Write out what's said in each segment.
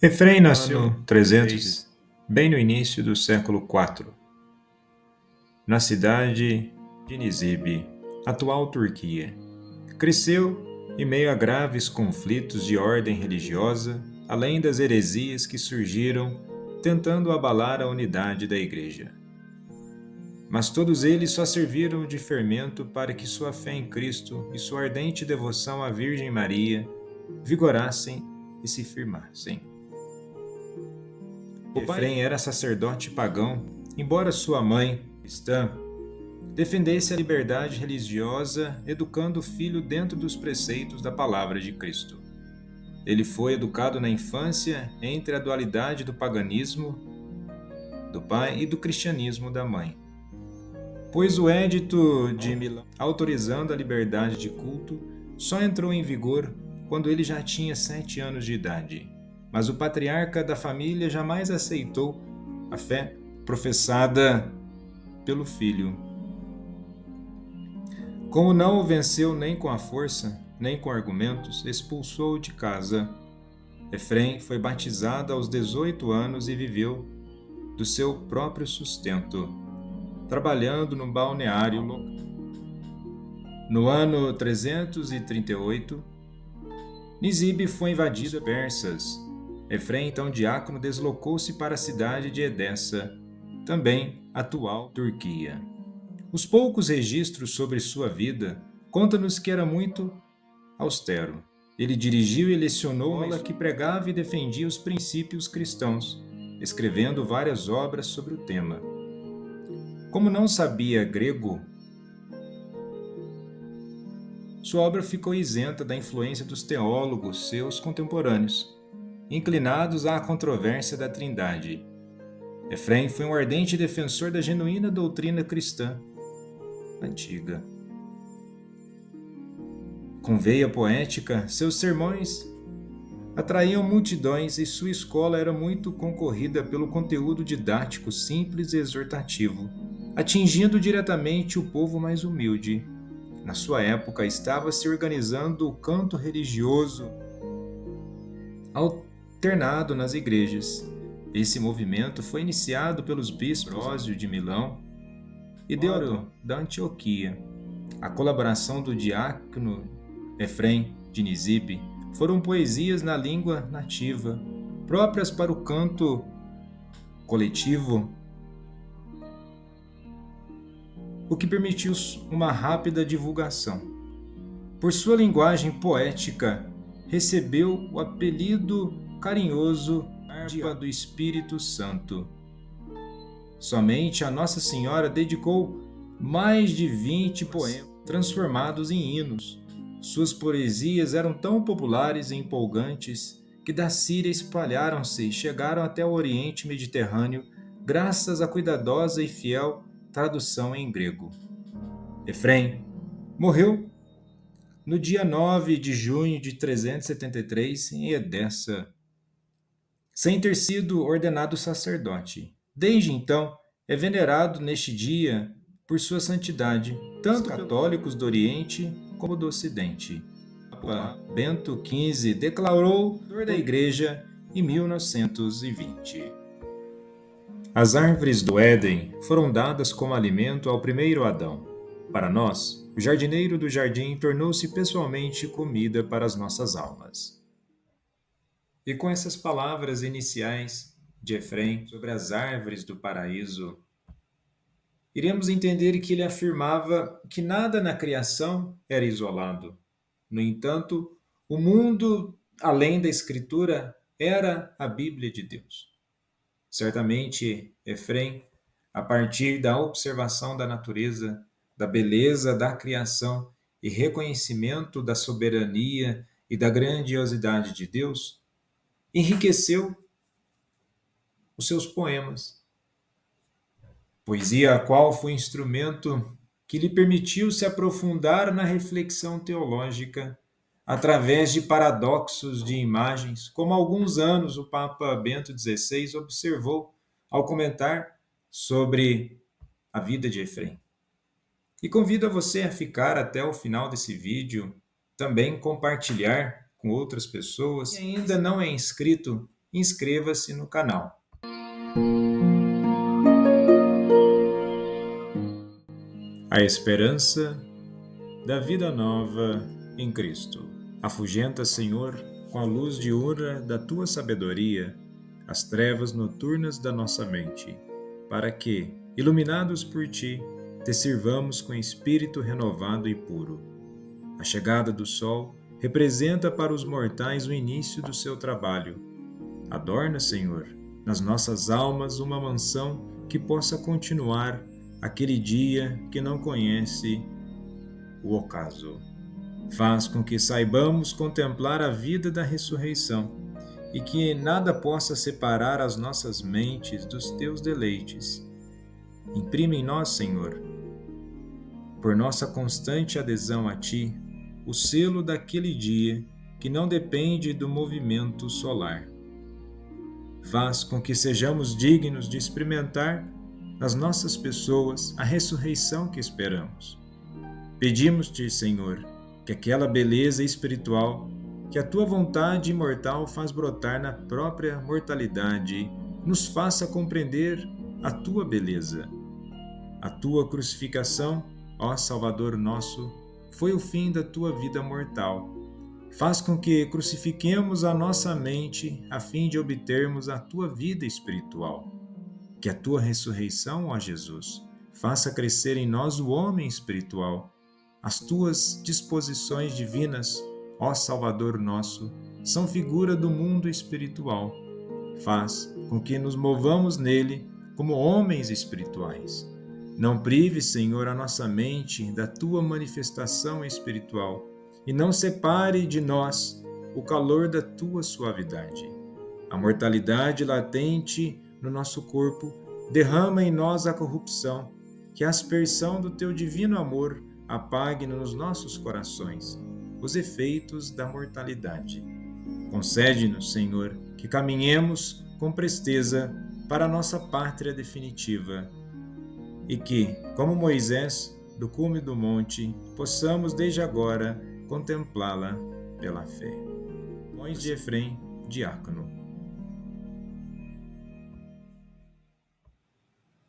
Efrem nasceu no 300, bem no início do século IV, na cidade de Nisibe, atual Turquia. Cresceu em meio a graves conflitos de ordem religiosa, além das heresias que surgiram tentando abalar a unidade da Igreja. Mas todos eles só serviram de fermento para que sua fé em Cristo e sua ardente devoção à Virgem Maria vigorassem e se firmassem. Efrem era sacerdote pagão, embora sua mãe, cristã, defendesse a liberdade religiosa, educando o filho dentro dos preceitos da palavra de Cristo. Ele foi educado na infância entre a dualidade do paganismo do pai e do cristianismo da mãe. Pois o Edito de Milão, autorizando a liberdade de culto, só entrou em vigor quando ele já tinha 7 anos de idade. Mas o patriarca da família jamais aceitou a fé professada pelo filho. Como não o venceu nem com a força, nem com argumentos, expulsou-o de casa. Efrem foi batizado aos 18 anos e viveu do seu próprio sustento, trabalhando no balneário local. No ano 338, Nisibe foi invadida por persas. Efrem, então diácono, deslocou-se para a cidade de Edessa, também atual Turquia. Os poucos registros sobre sua vida contam-nos que era muito austero. Ele dirigiu e lecionou uma escola que pregava e defendia os princípios cristãos, escrevendo várias obras sobre o tema. Como não sabia grego, sua obra ficou isenta da influência dos teólogos seus contemporâneos, inclinados à controvérsia da Trindade. Efrem foi um ardente defensor da genuína doutrina cristã antiga. Com veia poética, seus sermões atraíam multidões e sua escola era muito concorrida pelo conteúdo didático simples e exortativo, atingindo diretamente o povo mais humilde. Na sua época, estava se organizando o canto religioso alternado nas igrejas. Esse movimento foi iniciado pelos bispos Ambrósio de Milão e Deodoro da Antioquia. A colaboração do diácono Efrem de Nisibe foram poesias na língua nativa, próprias para o canto coletivo, o que permitiu uma rápida divulgação. Por sua linguagem poética, recebeu o apelido carinhoso de Harpa do Espírito Santo. Somente a Nossa Senhora dedicou mais de 20 poemas transformados em hinos. Suas poesias eram tão populares e empolgantes que da Síria espalharam-se e chegaram até o Oriente Mediterrâneo graças à cuidadosa e fiel tradução em grego. Efrem morreu no dia 9 de junho de 373 em Edessa, sem ter sido ordenado sacerdote. Desde então, é venerado neste dia por sua santidade, tanto católicos do Oriente como do Ocidente. O Papa Bento XV declarou da Igreja em 1920. As árvores do Éden foram dadas como alimento ao primeiro Adão. Para nós, o jardineiro do jardim tornou-se pessoalmente comida para as nossas almas. E com essas palavras iniciais de Efrem sobre as árvores do paraíso, iremos entender que ele afirmava que nada na criação era isolado. No entanto, o mundo, além da Escritura, era a Bíblia de Deus. Certamente, Efrem, a partir da observação da natureza, da beleza da criação e reconhecimento da soberania e da grandiosidade de Deus, enriqueceu os seus poemas. Poesia a qual foi instrumento que lhe permitiu se aprofundar na reflexão teológica através de paradoxos de imagens, como há alguns anos o Papa Bento XVI observou ao comentar sobre a vida de Efrem. E convido a você a ficar até o final desse vídeo, também compartilhar com outras pessoas. Se ainda não é inscrito, inscreva-se no canal. A esperança da vida nova em Cristo. Afugenta, Senhor, com a luz diurna da tua sabedoria, as trevas noturnas da nossa mente, para que, iluminados por ti, te sirvamos com espírito renovado e puro. A chegada do sol representa para os mortais o início do seu trabalho. Adorna, Senhor, nas nossas almas uma mansão que possa continuar aquele dia que não conhece o ocaso. Faz com que saibamos contemplar a vida da ressurreição e que nada possa separar as nossas mentes dos teus deleites. Imprime em nós, Senhor, por nossa constante adesão a ti, o selo daquele dia que não depende do movimento solar. Faz com que sejamos dignos de experimentar nas nossas pessoas a ressurreição que esperamos. Pedimos-te, Senhor, que aquela beleza espiritual que a tua vontade imortal faz brotar na própria mortalidade nos faça compreender a tua beleza. A tua crucificação, ó Salvador nosso, foi o fim da tua vida mortal. Faz com que crucifiquemos a nossa mente a fim de obtermos a tua vida espiritual. Que a tua ressurreição, ó Jesus, faça crescer em nós o homem espiritual. As tuas disposições divinas, ó Salvador nosso, são figura do mundo espiritual. Faz com que nos movamos nele como homens espirituais. Não prives, Senhor, a nossa mente da tua manifestação espiritual e não separe de nós o calor da tua suavidade. A mortalidade latente no nosso corpo derrama em nós a corrupção, que a aspersão do teu divino amor apague nos nossos corações os efeitos da mortalidade. Concede-nos, Senhor, que caminhemos com presteza para a nossa pátria definitiva e que, como Moisés, do cume do monte, possamos desde agora contemplá-la pela fé. Mães de Efrem, diácono.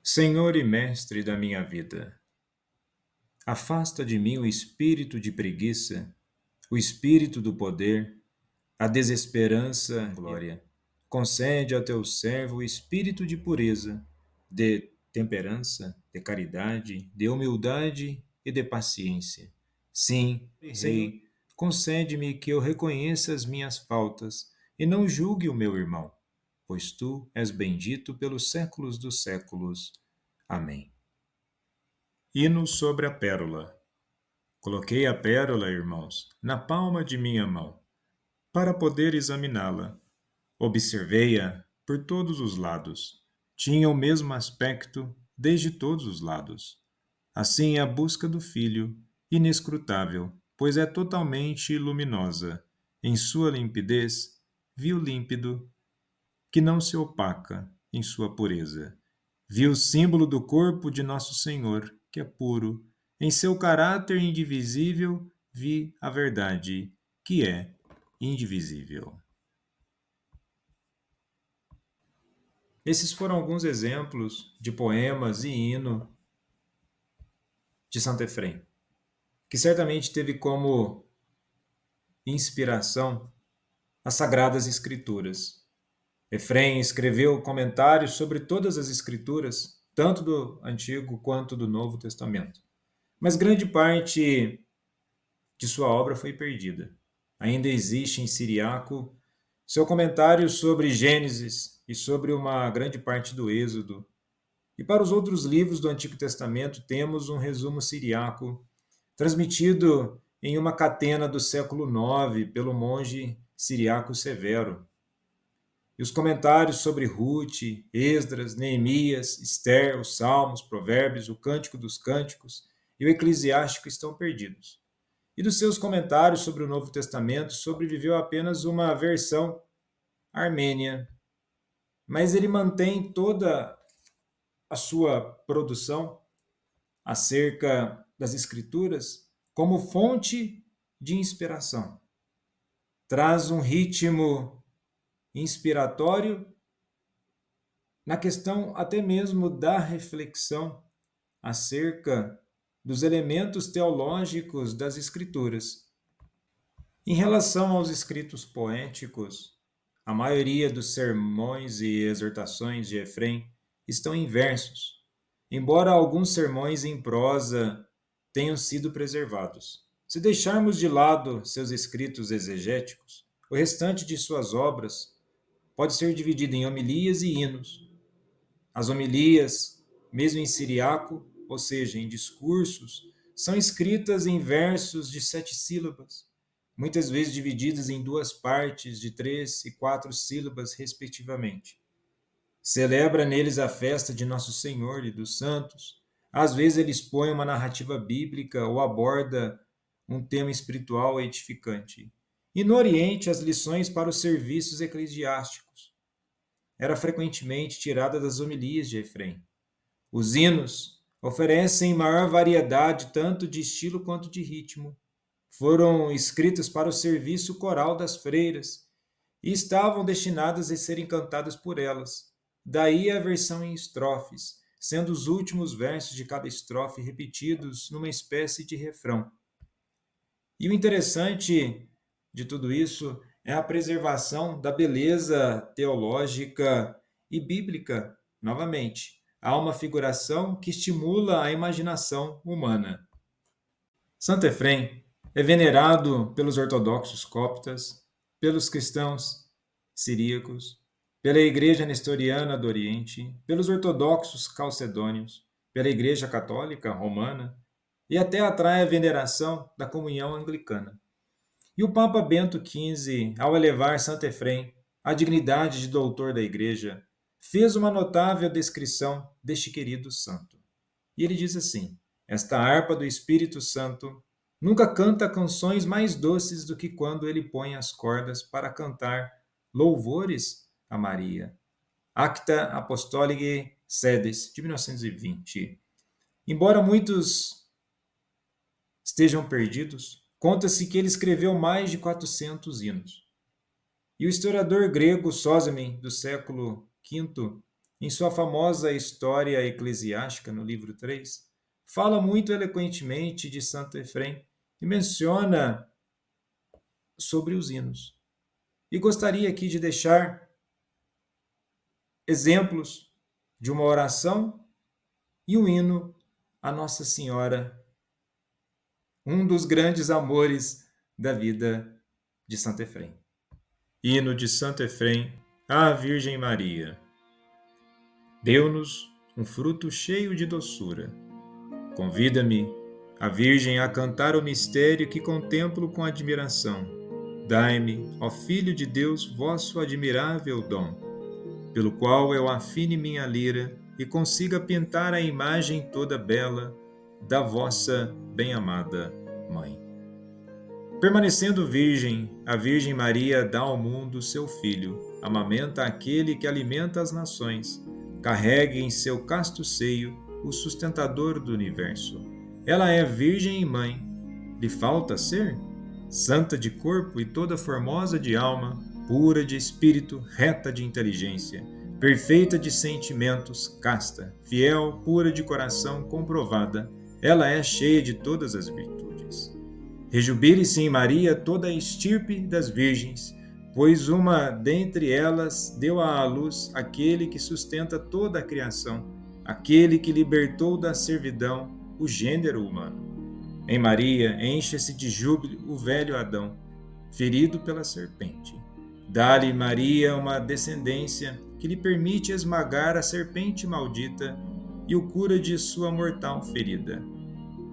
Senhor e Mestre da minha vida, afasta de mim o espírito de preguiça, o espírito do poder, a desesperança, a glória. Concede ao teu servo o espírito de pureza, de temperança, de caridade, de humildade e de paciência. Sim, Rei, concede-me que eu reconheça as minhas faltas e não julgue o meu irmão, pois tu és bendito pelos séculos dos séculos. Amém. Hino sobre a pérola. Coloquei a pérola, irmãos, na palma de minha mão, para poder examiná-la. Observei-a por todos os lados. Tinha o mesmo aspecto desde todos os lados. Assim é a busca do Filho, inescrutável, pois é totalmente luminosa. Em sua limpidez, viu límpido, que não se opaca em sua pureza. Vi o símbolo do corpo de Nosso Senhor, que é puro. Em seu caráter indivisível, vi a verdade, que é indivisível. Esses foram alguns exemplos de poemas e hino de Santo Efrem, que certamente teve como inspiração as Sagradas Escrituras. Efrem escreveu comentários sobre todas as Escrituras, tanto do Antigo quanto do Novo Testamento. Mas grande parte de sua obra foi perdida. Ainda existe em siriaco seu comentário sobre Gênesis e sobre uma grande parte do Êxodo. E para os outros livros do Antigo Testamento temos um resumo siriaco transmitido em uma catena do século IX pelo monge siriaco Severo. E os comentários sobre Ruth, Esdras, Neemias, Ester, os Salmos, Provérbios, o Cântico dos Cânticos e o Eclesiástico estão perdidos. E dos seus comentários sobre o Novo Testamento sobreviveu apenas uma versão armênia, mas ele mantém toda a sua produção acerca das Escrituras como fonte de inspiração. Traz um ritmo inspiratório na questão até mesmo da reflexão acerca dos elementos teológicos das Escrituras. Em relação aos escritos poéticos, a maioria dos sermões e exortações de Efrem estão em versos, embora alguns sermões em prosa tenham sido preservados. Se deixarmos de lado seus escritos exegéticos, o restante de suas obras pode ser dividido em homilias e hinos. As homilias, mesmo em siriaco, ou seja, em discursos, são escritas em versos de 7 sílabas, muitas vezes divididas em duas partes de 3 e 4 sílabas, respectivamente. Celebra neles a festa de Nosso Senhor e dos santos. Às vezes ele expõe uma narrativa bíblica ou aborda um tema espiritual edificante. E no Oriente, as lições para os serviços eclesiásticos era frequentemente tirada das homilias de Efrem. Os hinos oferecem maior variedade tanto de estilo quanto de ritmo. Foram escritos para o serviço coral das freiras e estavam destinadas a serem cantadas por elas. Daí a versão em estrofes, sendo os últimos versos de cada estrofe repetidos numa espécie de refrão. E o interessante de tudo isso é a preservação da beleza teológica e bíblica, novamente. Há uma figuração que estimula a imaginação humana. Santo Efrem é venerado pelos ortodoxos coptas, pelos cristãos siríacos, pela Igreja Nestoriana do Oriente, pelos ortodoxos calcedônios, pela Igreja Católica Romana e até atrai a veneração da comunhão anglicana. E o Papa Bento XV, ao elevar Santo Efrem à dignidade de doutor da Igreja, fez uma notável descrição deste querido santo. E ele diz assim: esta harpa do Espírito Santo nunca canta canções mais doces do que quando ele põe as cordas para cantar louvores a Maria. Acta Apostolicae Sedes, de 1920. Embora muitos estejam perdidos, conta-se que ele escreveu mais de 400 hinos. E o historiador grego Sósime, do século V, em sua famosa História Eclesiástica, no livro 3, fala muito eloquentemente de Santo Efrem e menciona sobre os hinos. E gostaria aqui de deixar exemplos de uma oração e um hino a Nossa Senhora, um dos grandes amores da vida de Santo Efrem. Hino de Santo Efrem à Virgem Maria. Deu-nos um fruto cheio de doçura. Convida-me, a Virgem, a cantar o mistério que contemplo com admiração. Dai-me, ó Filho de Deus, vosso admirável dom, pelo qual eu afine minha lira e consiga pintar a imagem toda bela da vossa bem-amada Mãe. Permanecendo virgem, a Virgem Maria dá ao mundo seu Filho, amamenta aquele que alimenta as nações, carrega em seu casto seio o sustentador do universo. Ela é virgem e mãe. Lhe falta ser? Santa de corpo e toda formosa de alma, pura de espírito, reta de inteligência, perfeita de sentimentos, casta, fiel, pura de coração, comprovada. Ela é cheia de todas as virtudes. Rejubile-se em Maria toda a estirpe das virgens, pois uma dentre elas deu à luz aquele que sustenta toda a criação, aquele que libertou da servidão o gênero humano. Em Maria enche-se de júbilo o velho Adão, ferido pela serpente. Dá-lhe Maria uma descendência que lhe permite esmagar a serpente maldita e o cura de sua mortal ferida.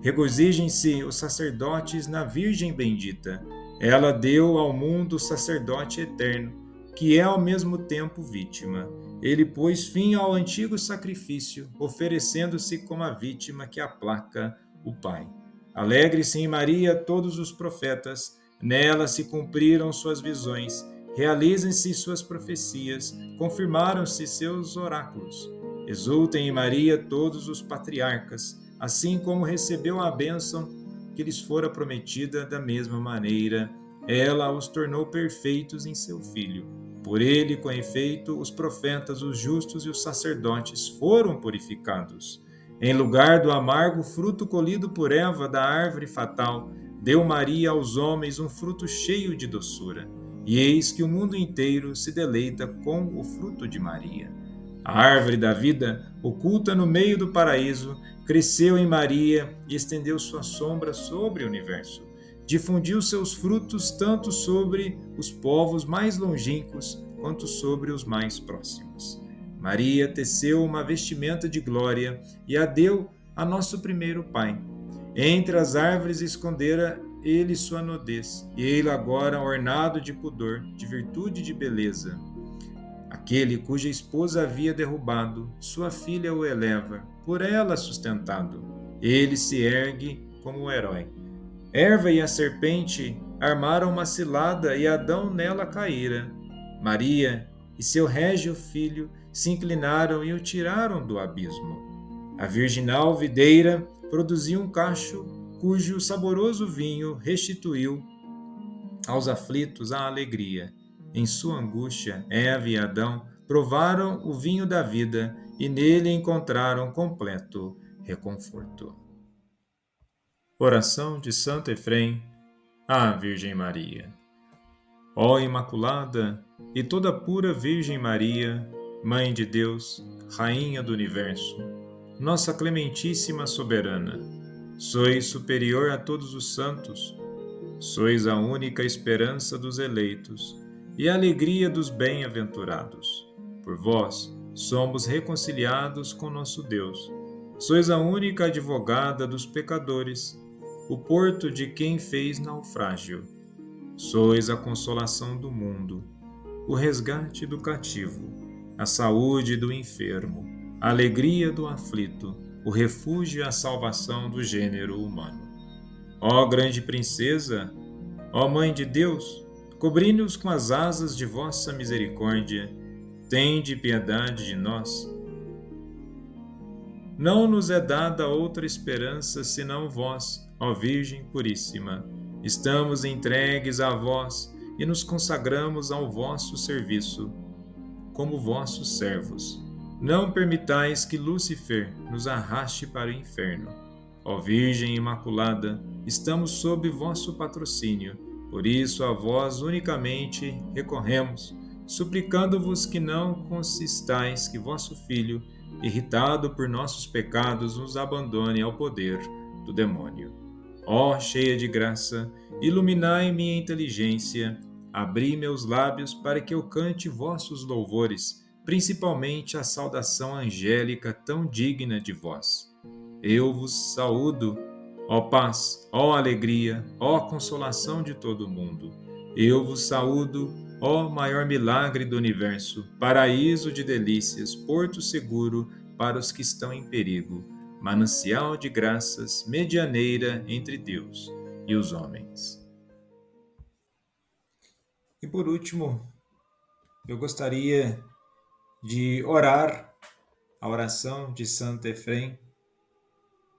Regozijem-se os sacerdotes na Virgem bendita. Ela deu ao mundo o sacerdote eterno, que é ao mesmo tempo vítima. Ele pôs fim ao antigo sacrifício, oferecendo-se como a vítima que aplaca o Pai. Alegre-se em Maria todos os profetas, nela se cumpriram suas visões, realizem-se suas profecias, confirmaram-se seus oráculos. Exultem em Maria todos os patriarcas, assim como recebeu a bênção que lhes fora prometida, da mesma maneira ela os tornou perfeitos em seu Filho. Por ele, com efeito, os profetas, os justos e os sacerdotes foram purificados. Em lugar do amargo fruto colhido por Eva da árvore fatal, deu Maria aos homens um fruto cheio de doçura. E eis que o mundo inteiro se deleita com o fruto de Maria. A árvore da vida, oculta no meio do paraíso, cresceu em Maria e estendeu sua sombra sobre o universo. Difundiu seus frutos tanto sobre os povos mais longínquos quanto sobre os mais próximos. Maria teceu uma vestimenta de glória e a deu a nosso primeiro pai. Entre as árvores escondera ele sua nudez, e ele agora ornado de pudor, de virtude e de beleza. Aquele cuja esposa havia derrubado, sua filha o eleva, por ela sustentado. Ele se ergue como um herói. Erva e a serpente armaram uma cilada e Adão nela caíra. Maria e seu régio filho se inclinaram e o tiraram do abismo. A virginal videira produziu um cacho cujo saboroso vinho restituiu aos aflitos a alegria. Em sua angústia, Eva e Adão provaram o vinho da vida e nele encontraram completo reconforto. Oração de Santo Efrem à Virgem Maria. Ó Imaculada e toda pura Virgem Maria, Mãe de Deus, Rainha do Universo, nossa clementíssima soberana, sois superior a todos os santos, sois a única esperança dos eleitos e a alegria dos bem-aventurados. Por vós somos reconciliados com nosso Deus. Sois a única advogada dos pecadores, o porto de quem fez naufrágio. Sois a consolação do mundo, o resgate do cativo, a saúde do enfermo, a alegria do aflito, o refúgio e a salvação do gênero humano. Ó grande princesa, ó Mãe de Deus, cobri-nos com as asas de vossa misericórdia, tende piedade de nós. Não nos é dada outra esperança senão vós, ó Virgem Puríssima. Estamos entregues a vós e nos consagramos ao vosso serviço, como vossos servos. Não permitais que Lúcifer nos arraste para o inferno. Ó Virgem Imaculada, estamos sob vosso patrocínio, por isso a vós unicamente recorremos, suplicando-vos que não consistais que vosso Filho, irritado por nossos pecados, nos abandone ao poder do demônio. Ó cheia de graça, iluminai minha inteligência, abri meus lábios para que eu cante vossos louvores, principalmente a saudação angélica tão digna de vós. Eu vos saúdo, ó paz, ó alegria, ó consolação de todo o mundo. Eu vos saúdo, ó maior milagre do universo, paraíso de delícias, porto seguro para os que estão em perigo, manancial de graças, medianeira entre Deus e os homens. E por último, eu gostaria de orar a oração de Santo Efrem.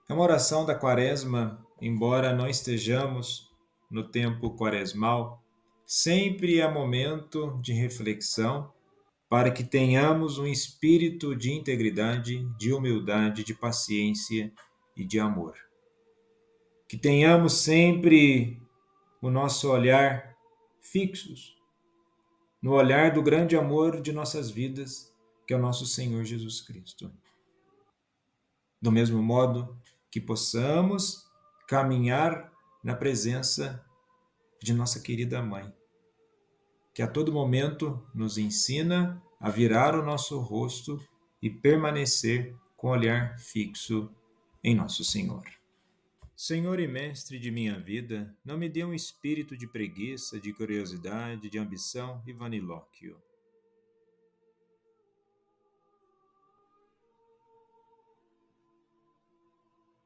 É uma oração da Quaresma, embora não estejamos no tempo quaresmal, sempre é momento de reflexão para que tenhamos um espírito de integridade, de humildade, de paciência e de amor. Que tenhamos sempre o nosso olhar fixos no olhar do grande amor de nossas vidas, que é o nosso Senhor Jesus Cristo. Do mesmo modo que possamos caminhar na presença de nossa querida Mãe, que a todo momento nos ensina a virar o nosso rosto e permanecer com o olhar fixo em nosso Senhor. Senhor e Mestre de minha vida, não me dê um espírito de preguiça, de curiosidade, de ambição e vanilóquio.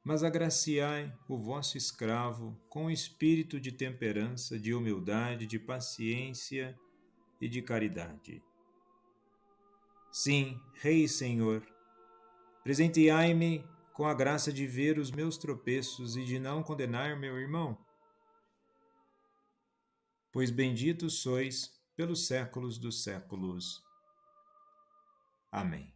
Mas agraciai o vosso escravo com o espírito de temperança, de humildade, de paciência e de caridade. Sim, Rei e Senhor, presenteai-me com a graça de ver os meus tropeços e de não condenar meu irmão. Pois benditos sois pelos séculos dos séculos. Amém.